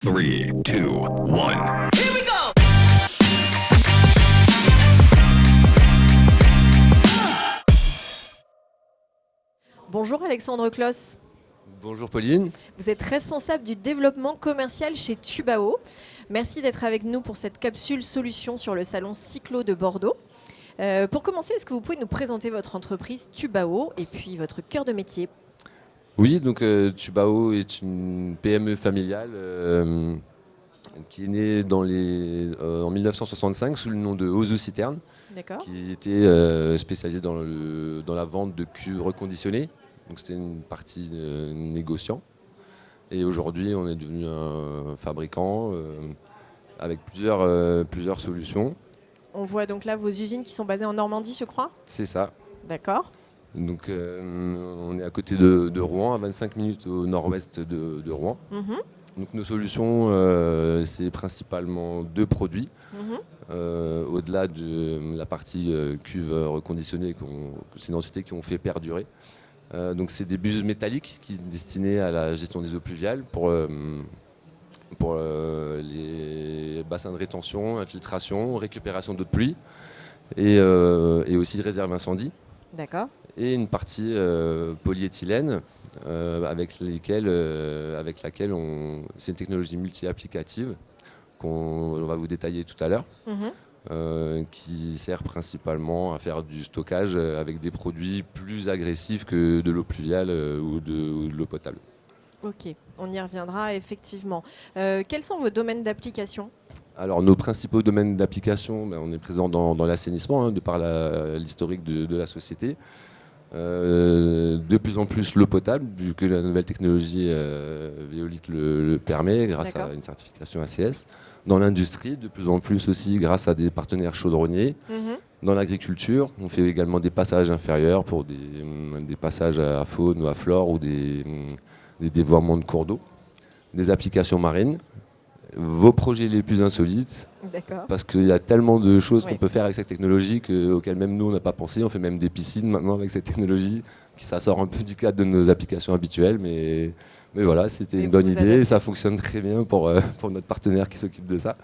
3, 2, 1. Bonjour Alexandre Kloss. Bonjour Pauline. Vous êtes responsable du développement commercial chez Tubao. Merci d'être avec nous pour cette capsule solution sur le salon Cyclo de Bordeaux. Pour commencer, est-ce que vous pouvez nous présenter votre entreprise Tubao et puis votre cœur de métier ? Oui, donc Tubao est une PME familiale qui est née en 1965 sous le nom de Ozu Citerne, qui était spécialisée dans la vente de cuves reconditionnées. Donc c'était une partie négociant. Et aujourd'hui, on est devenu un fabricant avec plusieurs solutions. On voit donc là vos usines qui sont basées en Normandie, je crois ? C'est ça. D'accord. Donc on est à côté de Rouen, à 25 minutes au nord-ouest de Rouen. Donc nos solutions, c'est principalement deux produits. Au-delà de la partie cuve reconditionnée, c'est une entité qui ont fait perdurer. Donc c'est des buses métalliques qui sont destinées à la gestion des eaux pluviales pour les bassins de rétention, infiltration, récupération d'eau de pluie et aussi réserve incendie. D'accord. Et une partie polyéthylène avec laquelle c'est une technologie multi-applicative qu'on va vous détailler tout à l'heure. Qui sert principalement à faire du stockage avec des produits plus agressifs que de l'eau pluviale ou de l'eau potable. Ok, on y reviendra effectivement. Quels sont vos domaines d'application ? Alors nos principaux domaines d'application, on est présent dans l'assainissement, de par l'historique de la société. De plus en plus l'eau potable, vu que la nouvelle technologie Veolit le permet grâce à une certification ACS. Dans l'industrie, de plus en plus aussi grâce à des partenaires chaudronniers. Dans l'agriculture, on fait également des passages inférieurs pour des passages à faune ou à flore ou des dévoiements de cours d'eau. Des applications marines. Vos projets les plus insolites, parce qu'il y a tellement de choses qu'on peut faire avec cette technologie auxquelles même nous on n'a pas pensé. On fait même des piscines maintenant avec cette technologie, ça sort un peu du cadre de nos applications habituelles, mais voilà, c'était une bonne idée et ça fonctionne très bien pour notre partenaire qui s'occupe de ça.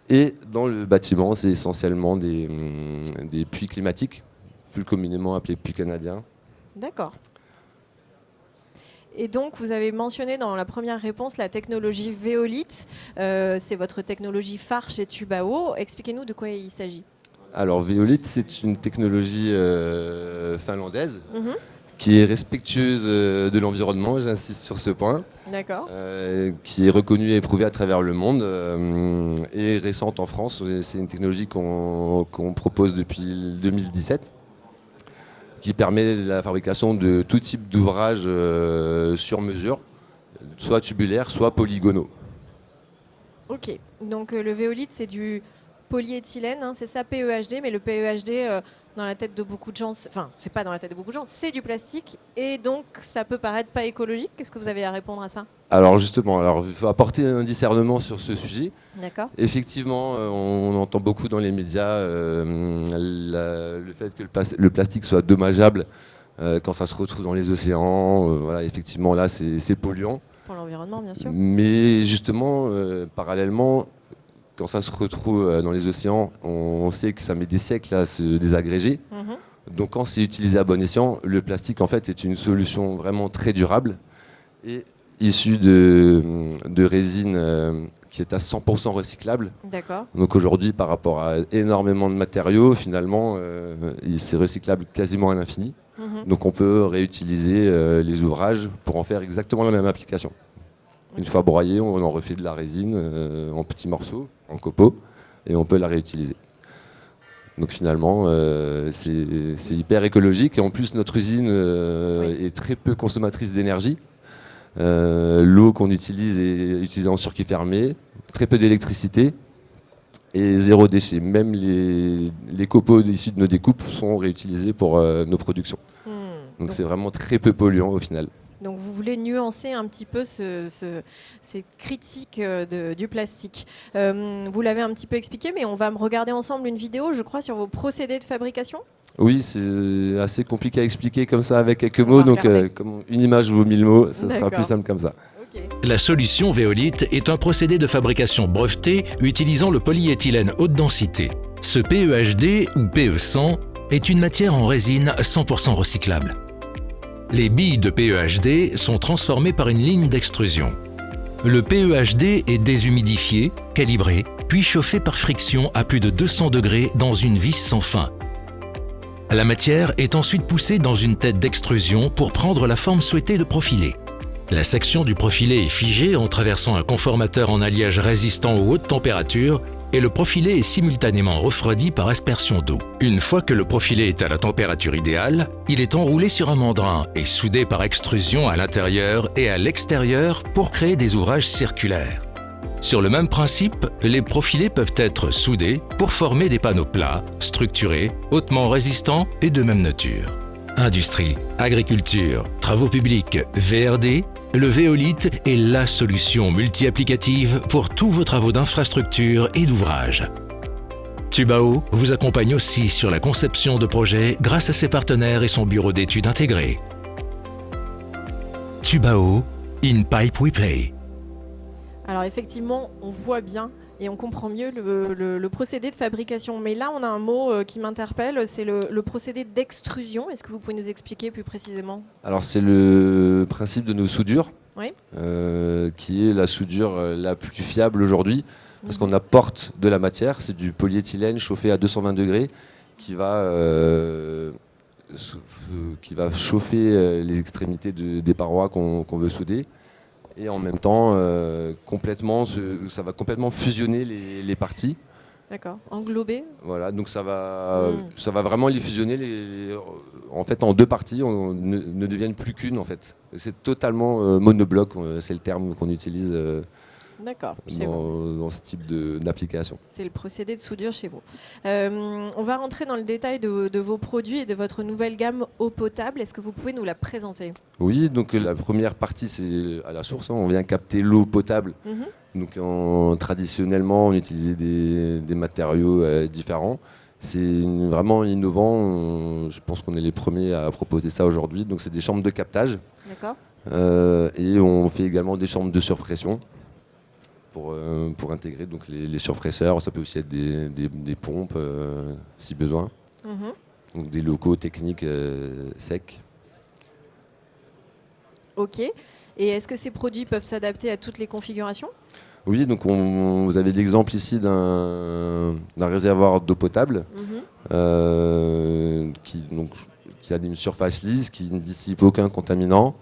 Et dans le bâtiment, c'est essentiellement des puits climatiques, plus communément appelés puits canadiens. D'accord. Et donc, vous avez mentionné dans la première réponse la technologie Veolit. C'est votre technologie phare chez Tubao. Expliquez-nous de quoi il s'agit. Alors, Veolit, c'est une technologie finlandaise qui est respectueuse de l'environnement, j'insiste sur ce point. D'accord. Qui est reconnue et éprouvée à travers le monde et récente en France. C'est une technologie qu'on propose depuis 2017. Qui permet la fabrication de tout type d'ouvrages sur mesure, soit tubulaires, soit polygonaux. Ok, donc le Veolit, c'est du polyéthylène, c'est ça, PEHD, mais le PEHD, dans la tête de beaucoup de gens, enfin, c'est pas dans la tête de beaucoup de gens, c'est du plastique, et donc ça peut paraître pas écologique. Qu'est-ce que vous avez à répondre à ça ? Alors justement, il faut apporter un discernement sur ce sujet. D'accord. Effectivement, on entend beaucoup dans les médias le fait que le plastique soit dommageable quand ça se retrouve dans les océans. Voilà, effectivement, là, c'est polluant. Pour l'environnement, bien sûr. Mais justement, parallèlement, quand ça se retrouve dans les océans, on sait que ça met des siècles à se désagréger. Donc quand c'est utilisé à bon escient, le plastique en fait est une solution vraiment très durable et issue de résine qui est à 100% recyclable. D'accord. Donc aujourd'hui, par rapport à énormément de matériaux, finalement, c'est recyclable quasiment à l'infini. Donc on peut réutiliser les ouvrages pour en faire exactement la même application. Une fois broyé, on en refait de la résine en petits morceaux, en copeaux, et on peut la réutiliser. Donc finalement, c'est hyper écologique. Et en plus, notre usine est très peu consommatrice d'énergie. L'eau qu'on utilise est utilisée en circuit fermé, très peu d'électricité et zéro déchet. Même les copeaux issus de nos découpes sont réutilisés pour nos productions. Donc c'est vraiment très peu polluant au final. Donc vous voulez nuancer un petit peu ces critiques du plastique. Vous l'avez un petit peu expliqué, mais on va regarder ensemble une vidéo, je crois, sur vos procédés de fabrication. Oui, c'est assez compliqué à expliquer comme ça avec quelques mots, donc comme une image vaut 1000 mots, ça sera plus simple comme ça. Ok. Ok. La solution Veolyt est un procédé de fabrication breveté utilisant le polyéthylène haute densité. Ce PEHD ou PE100 est une matière en résine 100% recyclable. Les billes de PEHD sont transformées par une ligne d'extrusion. Le PEHD est déshumidifié, calibré, puis chauffé par friction à plus de 200 degrés dans une vis sans fin. La matière est ensuite poussée dans une tête d'extrusion pour prendre la forme souhaitée de profilé. La section du profilé est figée en traversant un conformateur en alliage résistant aux hautes températures et le profilé est simultanément refroidi par aspersion d'eau. Une fois que le profilé est à la température idéale, il est enroulé sur un mandrin et soudé par extrusion à l'intérieur et à l'extérieur pour créer des ouvrages circulaires. Sur le même principe, les profilés peuvent être soudés pour former des panneaux plats, structurés, hautement résistants et de même nature. Industrie, agriculture, travaux publics, VRD, le Veolyt est la solution multi-applicative pour tous vos travaux d'infrastructure et d'ouvrage. Tubao vous accompagne aussi sur la conception de projets grâce à ses partenaires et son bureau d'études intégré. Tubao, in pipe we play. Alors effectivement, on voit bien et on comprend mieux le procédé de fabrication. Mais là, on a un mot qui m'interpelle, c'est le procédé d'extrusion. Est-ce que vous pouvez nous expliquer plus précisément ? Alors c'est le principe de nos soudures, Oui. qui est la soudure la plus fiable aujourd'hui, parce qu'on apporte de la matière, c'est du polyéthylène chauffé à 220 degrés qui va chauffer les extrémités des parois qu'on veut souder. Et en même temps, ça va complètement fusionner les parties. D'accord. Englobé. Voilà, donc ça va vraiment les fusionner en fait en deux parties, ne deviennent plus qu'une en fait. C'est totalement monobloc, c'est le terme qu'on utilise D'accord. dans ce type d'application. C'est le procédé de soudure chez vous. On va rentrer dans le détail de vos produits et de votre nouvelle gamme eau potable. Est-ce que vous pouvez nous la présenter ? Oui, donc la première partie c'est à la source, on vient capter l'eau potable. Donc traditionnellement on utilisait des matériaux différents. C'est vraiment innovant, je pense qu'on est les premiers à proposer ça aujourd'hui. Donc c'est des chambres de captage. D'accord. Et on fait également des chambres de surpression. Pour intégrer donc les surpresseurs, ça peut aussi être des pompes si besoin, donc des locaux techniques secs. Ok. Et est-ce que ces produits peuvent s'adapter à toutes les configurations ? Oui, donc vous avez l'exemple ici d'un réservoir d'eau potable qui a une surface lisse, qui ne dissipe aucun contaminant.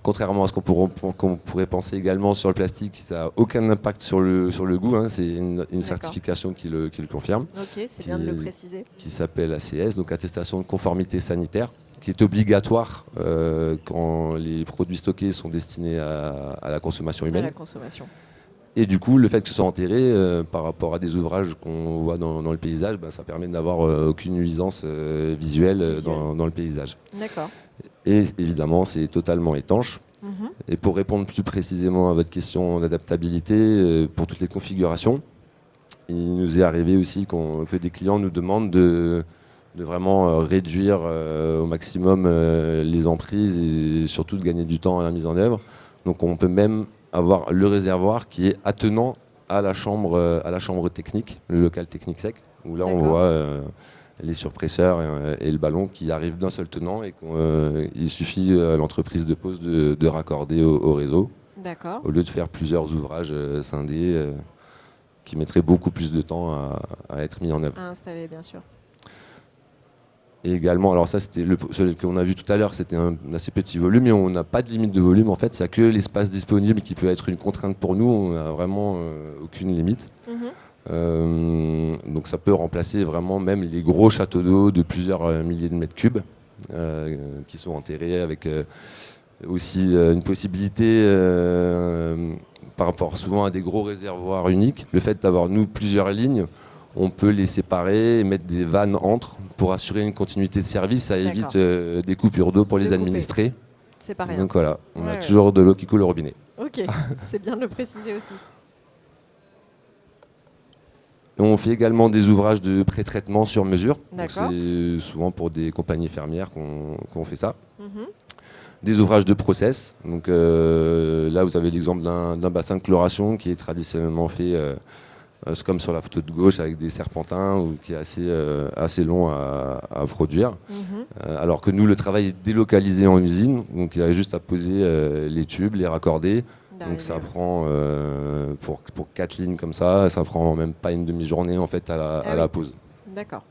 Contrairement à ce qu'on pourrait penser également sur le plastique, ça n'a aucun impact sur le goût. C'est une certification qui le confirme. Ok, c'est bien de le préciser. Qui s'appelle ACS, donc attestation de conformité sanitaire, qui est obligatoire quand les produits stockés sont destinés à la consommation humaine. À la consommation. Et du coup, le fait que ce soit enterré par rapport à des ouvrages qu'on voit dans le paysage, ça permet d'avoir aucune nuisance visuelle dans le paysage. D'accord. Et évidemment, c'est totalement étanche. Et pour répondre plus précisément à votre question d'adaptabilité, pour toutes les configurations, il nous est arrivé aussi que des clients nous demandent de vraiment réduire au maximum les emprises et surtout de gagner du temps à la mise en œuvre. Donc on peut même avoir le réservoir qui est attenant à la chambre technique, le local technique sec, où là on voit les surpresseurs et le ballon qui arrivent d'un seul tenant et qu'il suffit à l'entreprise de pose de raccorder au réseau. D'accord. Au lieu de faire plusieurs ouvrages scindés qui mettraient beaucoup plus de temps à être mis en œuvre. À installer, bien sûr. Et également, alors ça c'était celui qu'on a vu tout à l'heure, c'était un assez petit volume et on n'a pas de limite de volume en fait, il n'y a que l'espace disponible qui peut être une contrainte pour nous, on n'a vraiment aucune limite. Donc ça peut remplacer vraiment même les gros châteaux d'eau de plusieurs milliers de mètres cubes qui sont enterrés avec aussi une possibilité par rapport souvent à des gros réservoirs uniques. Le fait d'avoir nous plusieurs lignes, on peut les séparer et mettre des vannes entre pour assurer une continuité de service. Ça évite des coupures d'eau pour les administrés. C'est pas rien. Donc voilà, on a toujours de l'eau qui coule au robinet. Ok, c'est bien de le préciser aussi. On fait également des ouvrages de pré-traitement sur mesure. D'accord. C'est souvent pour des compagnies fermières qu'on fait ça. des ouvrages de process. Donc là, vous avez l'exemple d'un bassin de chloration qui est traditionnellement fait c'est comme sur la photo de gauche avec des serpentins ou qui est assez long à produire. Alors que nous, le travail est délocalisé en usine, donc il y a juste à poser les tubes, les raccorder. Donc ça prend, pour 4 lignes comme ça prend même pas une demi-journée en fait à la pause. D'accord.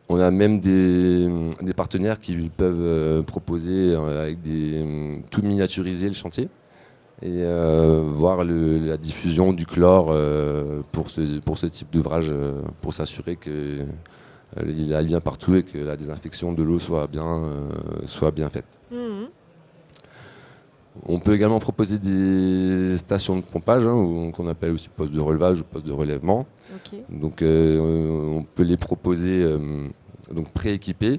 On a même des partenaires qui peuvent proposer avec tout miniaturiser le chantier et voir la diffusion du chlore pour ce type d'ouvrage, pour s'assurer qu'il a bien partout et que la désinfection de l'eau soit bien faite. On peut également proposer des stations de pompage, qu'on appelle aussi postes de relevage ou postes de relèvement. Okay. Donc on peut les proposer donc prééquipés.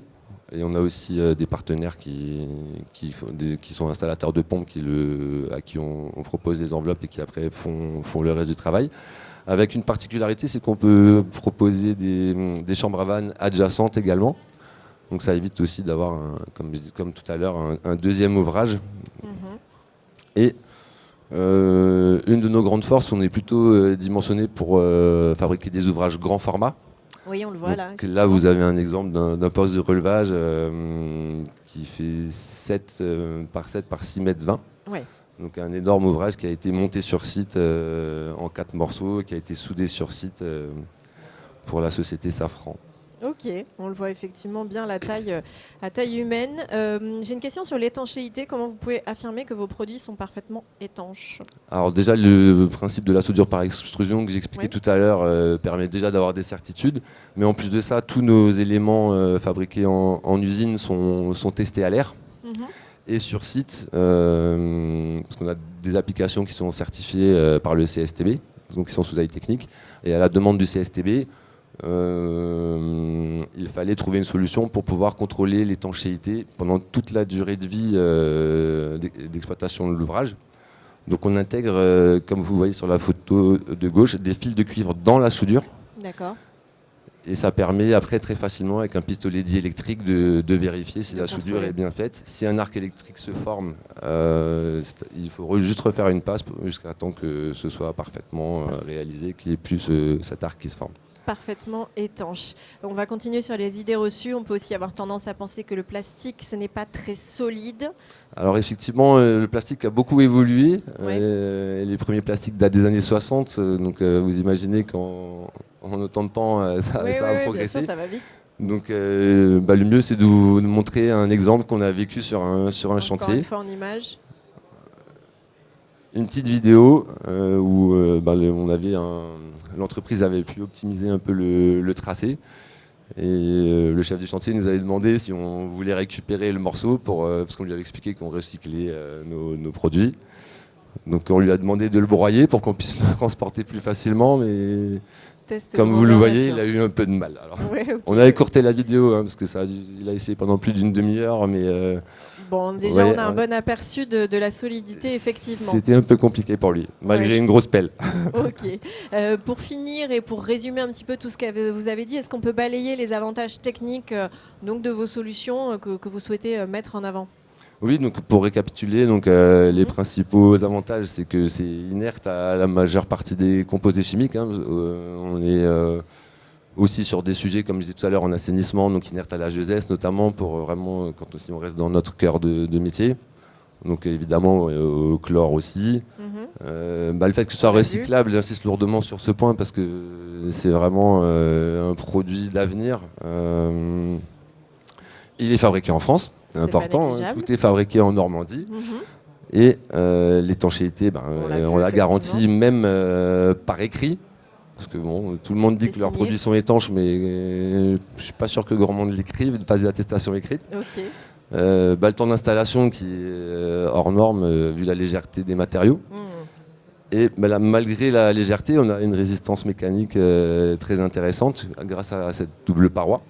Et on a aussi des partenaires qui sont installateurs de pompes à qui on propose des enveloppes et qui après font le reste du travail. Avec une particularité, c'est qu'on peut proposer des chambres à vannes adjacentes également. Donc ça évite aussi d'avoir, comme tout à l'heure, un deuxième ouvrage. Et une de nos grandes forces, on est plutôt dimensionné pour fabriquer des ouvrages grand format. Oui, on le voit là. Donc là, vous avez un exemple d'un poste de relevage qui fait 7 par 7 par 6 mètres 20. Ouais. Donc un énorme ouvrage qui a été monté sur site en 4 morceaux, qui a été soudé sur site pour la société Safran. Ok, on le voit effectivement bien à taille humaine. J'ai une question sur l'étanchéité. Comment vous pouvez affirmer que vos produits sont parfaitement étanches ? Alors déjà, le principe de la soudure par extrusion que j'expliquais tout à l'heure permet déjà d'avoir des certitudes. Mais en plus de ça, tous nos éléments fabriqués en usine sont testés à l'air. Et sur site, parce qu'on a des applications qui sont certifiées par le CSTB, donc qui sont sous avis technique. Et à la demande du CSTB, il fallait trouver une solution pour pouvoir contrôler l'étanchéité pendant toute la durée de vie d'exploitation de l'ouvrage. Donc on intègre, comme vous voyez sur la photo de gauche, des fils de cuivre dans la soudure. D'accord. Et ça permet après très facilement avec un pistolet diélectrique de vérifier si la soudure est bien faite. Si un arc électrique se forme, il faut juste refaire une passe jusqu'à temps que ce soit parfaitement réalisé, qu'il n'y ait plus cet arc qui se forme. Parfaitement étanche. On va continuer sur les idées reçues. On peut aussi avoir tendance à penser que le plastique, ce n'est pas très solide. Alors effectivement, le plastique a beaucoup évolué. Les premiers plastiques datent des années 60. Donc vous imaginez qu'en autant de temps, ça a progressé. Bien sûr, ça va vite. Donc le mieux, c'est de vous montrer un exemple qu'on a vécu sur un chantier. Encore une fois en image. Une petite vidéo où l'entreprise avait pu optimiser un peu le tracé. Et le chef du chantier nous avait demandé si on voulait récupérer le morceau parce qu'on lui avait expliqué qu'on recyclait nos produits. Donc on lui a demandé de le broyer pour qu'on puisse le transporter plus facilement. Mais comme vous le voyez, il a eu un peu de mal. Alors, on a écourté la vidéo parce que il a essayé pendant plus d'une demi-heure. Mais bon, déjà, on a un bon aperçu de la solidité, effectivement. C'était un peu compliqué pour lui, malgré une grosse pelle. Ok. Pour finir et pour résumer un petit peu tout ce que vous avez dit, est-ce qu'on peut balayer les avantages techniques donc de vos solutions que vous souhaitez mettre en avant ? Oui, donc pour récapituler, les principaux avantages, c'est que c'est inerte à la majeure partie des composés chimiques. On est aussi sur des sujets, comme je disais tout à l'heure, en assainissement, donc inerte à l'H2S, notamment pour vraiment, si on reste dans notre cœur de métier. Donc évidemment, au chlore aussi. Le fait que ce soit recyclable, j'insiste lourdement sur ce point parce que c'est vraiment un produit d'avenir. Il est fabriqué en France. C'est important, tout est fabriqué en Normandie. Et l'étanchéité, on la garantit même par écrit. Parce que tout le monde dit que leurs produits sont étanches, mais je ne suis pas sûr que grand monde l'écrive, de phase d'attestation écrite. Le temps d'installation qui est hors norme, vu la légèreté des matériaux. Et malgré la légèreté, on a une résistance mécanique très intéressante grâce à cette double paroi.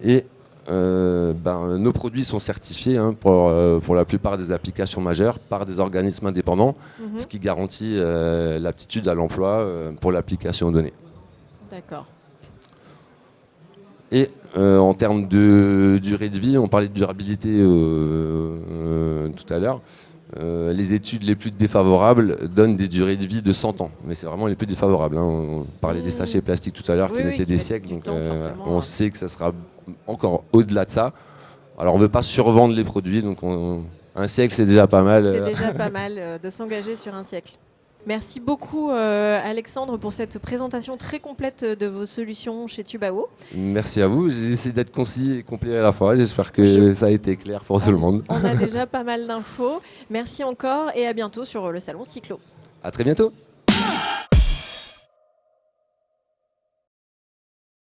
Et nos produits sont certifiés pour la plupart des applications majeures par des organismes indépendants, ce qui garantit l'aptitude à l'emploi pour l'application donnée. D'accord. Et En termes de durée de vie, on parlait de durabilité tout à l'heure. Les études les plus défavorables donnent des durées de vie de 100 ans, mais c'est vraiment les plus défavorables. On parlait des sachets plastiques tout à l'heure qui mettaient des siècles, donc on sait que ça sera encore au-delà de ça. Alors on ne veut pas survendre les produits, donc un siècle c'est déjà pas mal. C'est déjà pas mal de s'engager sur un siècle. Merci beaucoup Alexandre pour cette présentation très complète de vos solutions chez Tubao. Merci à vous, j'ai essayé d'être concis et complet à la fois, j'espère que ça a été clair pour tout le monde. On a déjà pas mal d'infos. Merci encore et à bientôt sur le salon Cyclo. À très bientôt.